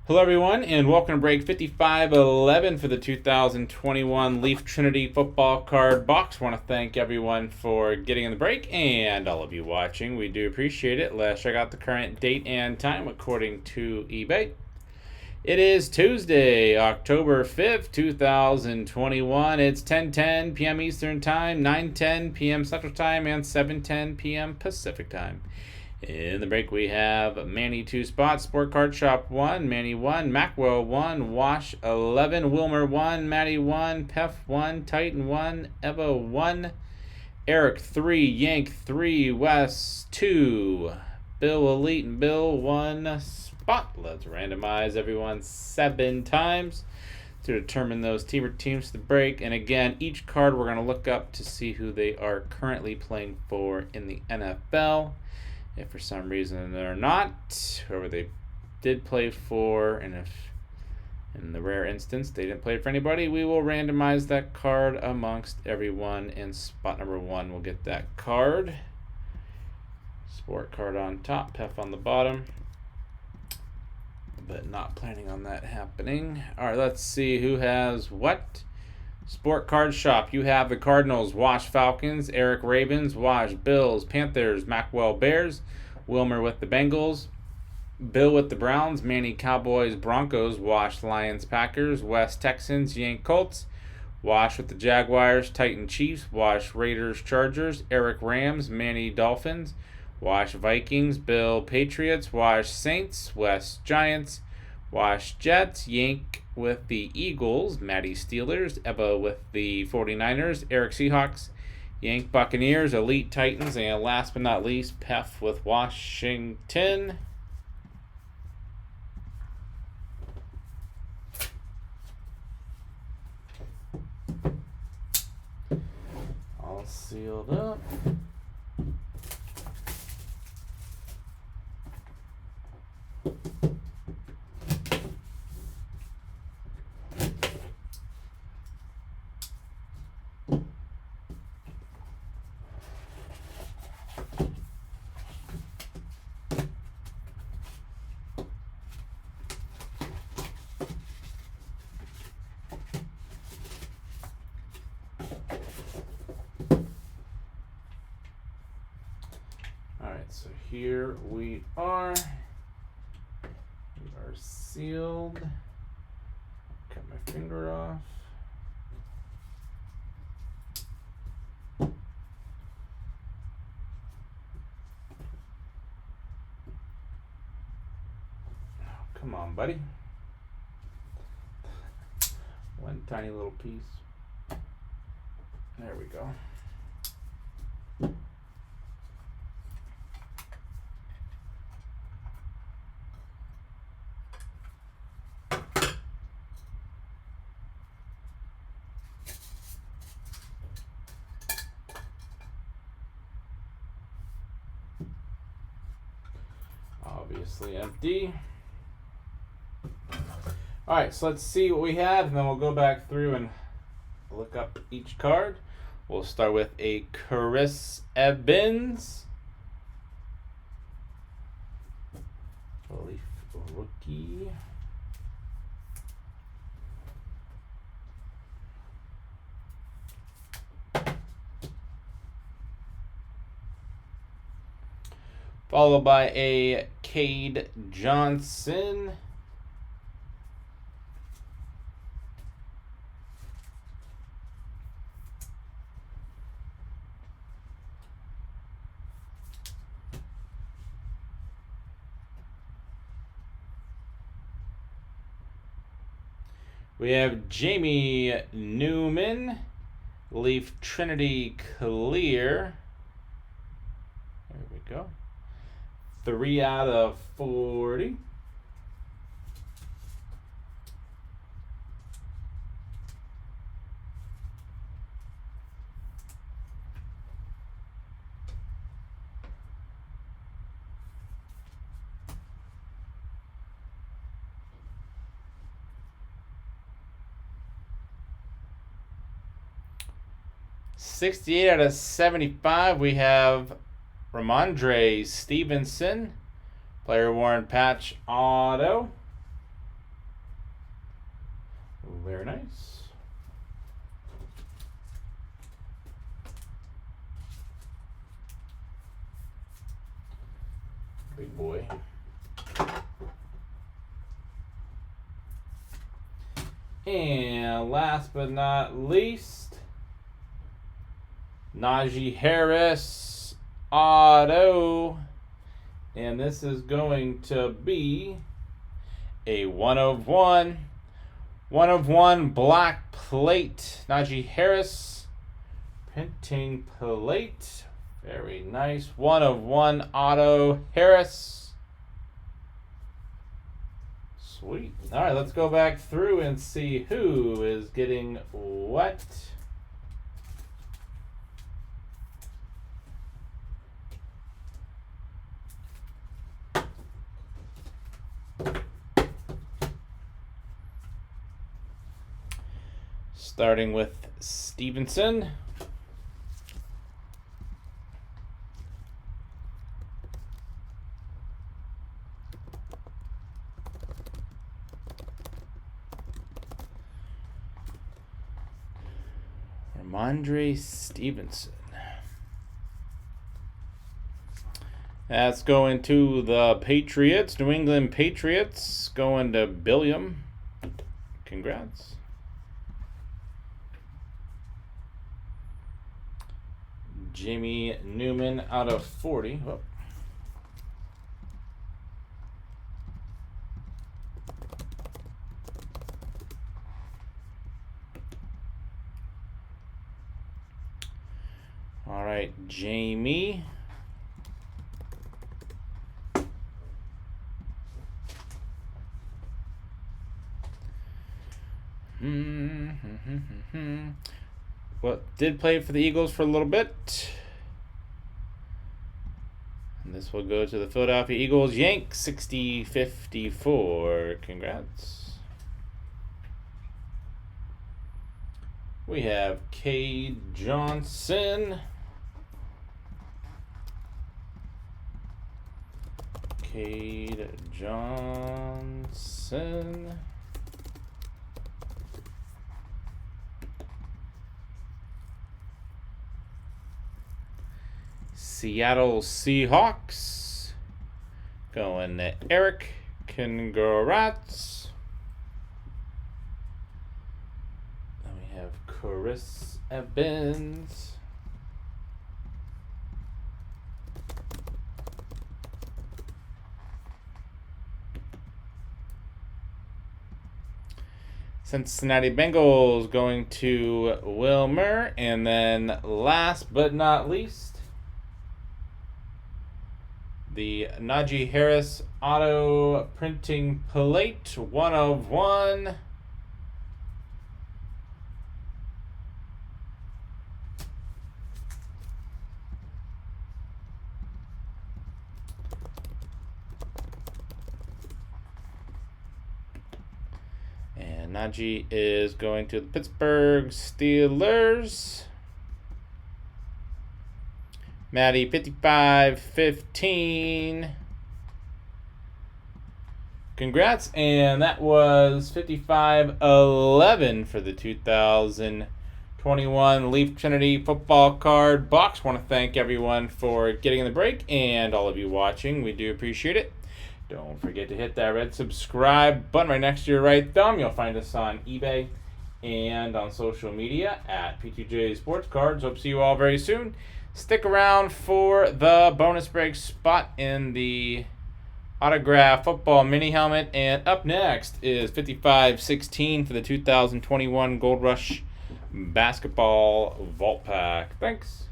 Hello everyone and welcome to break 5511 for the 2021 Leaf Trinity football card box. I want to thank everyone for getting in the break and all of you watching. We do appreciate it. Let's check out the current date and time according to eBay. It is Tuesday, October 5th, 2021. It's 10:10 p.m. Eastern Time, 9:10 p.m. Central Time, and 7:10 p.m. Pacific Time. In the break, we have Manny 2 spots, Sport Card Shop 1, Manny 1, Macwell 1, Wash 11, Wilmer 1, Matty 1, Pef 1, Titan 1, Eva 1, Eric 3, Yank 3, Wes 2, Bill Elite and Bill 1 spot. Let's randomize everyone 7 times to determine those teams to the break. And again, each card we're going to look up to see who they are currently playing for in the NFL. If for some reason they're not, whoever they did play for, and if in the rare instance they didn't play for anybody, we will randomize that card amongst everyone, and spot number 1 will get that card. Sport card on top, Pef on the bottom, but not planning on that happening. All right, let's see who has what. Sport Card Shop, you have the Cardinals, Wash Falcons, Eric Ravens, Wash Bills, Panthers, Macwell Bears, Wilmer with the Bengals, Bill with the Browns, Manny Cowboys, Broncos, Wash Lions, Packers, West Texans, Yank Colts, Wash with the Jaguars, Titan Chiefs, Wash Raiders, Chargers, Eric Rams, Manny Dolphins, Wash Vikings, Bill Patriots, Wash Saints, West Giants, Wash Jets, Yank with the Eagles, Matty Steelers, Eva with the 49ers, Eric Seahawks, Yank Buccaneers, Elite Titans, and last but not least, Pef with Washington. All sealed up. So here we are. We are sealed. Cut my finger off. Oh, come on, buddy. One tiny little piece. There we go. Obviously empty. All right, so let's see what we have, and then we'll go back through and look up each card. We'll start with a Chris Evans. Leaf rookie. Followed by a Cade Johnson. We have Jamie Newman, Leaf Trinity Clear. There we go. 3 out of 40. $68 out of 75. We have Ramondre Stevenson, player worn patch auto. Very nice. Big boy. And last but not least, Najee Harris auto. And this is going to be a 1/1. 1/1 black plate. Najee Harris. Printing plate. Very nice. 1/1 auto Harris. Sweet. All right, let's go back through and see who is getting what. Starting with Stevenson. Ramondre Stevenson. That's going to the Patriots. New England Patriots. Going to Billiam. Congrats. Jamie Newman out of 40. Whoop. All right, Jamie. Well, did play for the Eagles for a little bit. And this will go to the Philadelphia Eagles. Yank 60-54. Congrats. We have Cade Johnson. Cade Johnson. Seattle Seahawks. Going to Eric. Congrats. Then we have Chris Evans. Cincinnati Bengals going to Wilmer. And then last but not least, the Najee Harris auto printing plate, 1/1. And Najee is going to the Pittsburgh Steelers. Maddie 55-15. Congrats, and that was 55-11 for the 2021 Leaf Trinity football card box. Want to thank everyone for getting in the break and all of you watching. We do appreciate it. Don't forget to hit that red subscribe button right next to your right thumb. You'll find us on eBay and on social media at P2J Sports Cards. Hope to see you all very soon. Stick around for the bonus break spot in the autograph football mini helmet. And up next is 55-16 for the 2021 Gold Rush basketball vault pack. Thanks.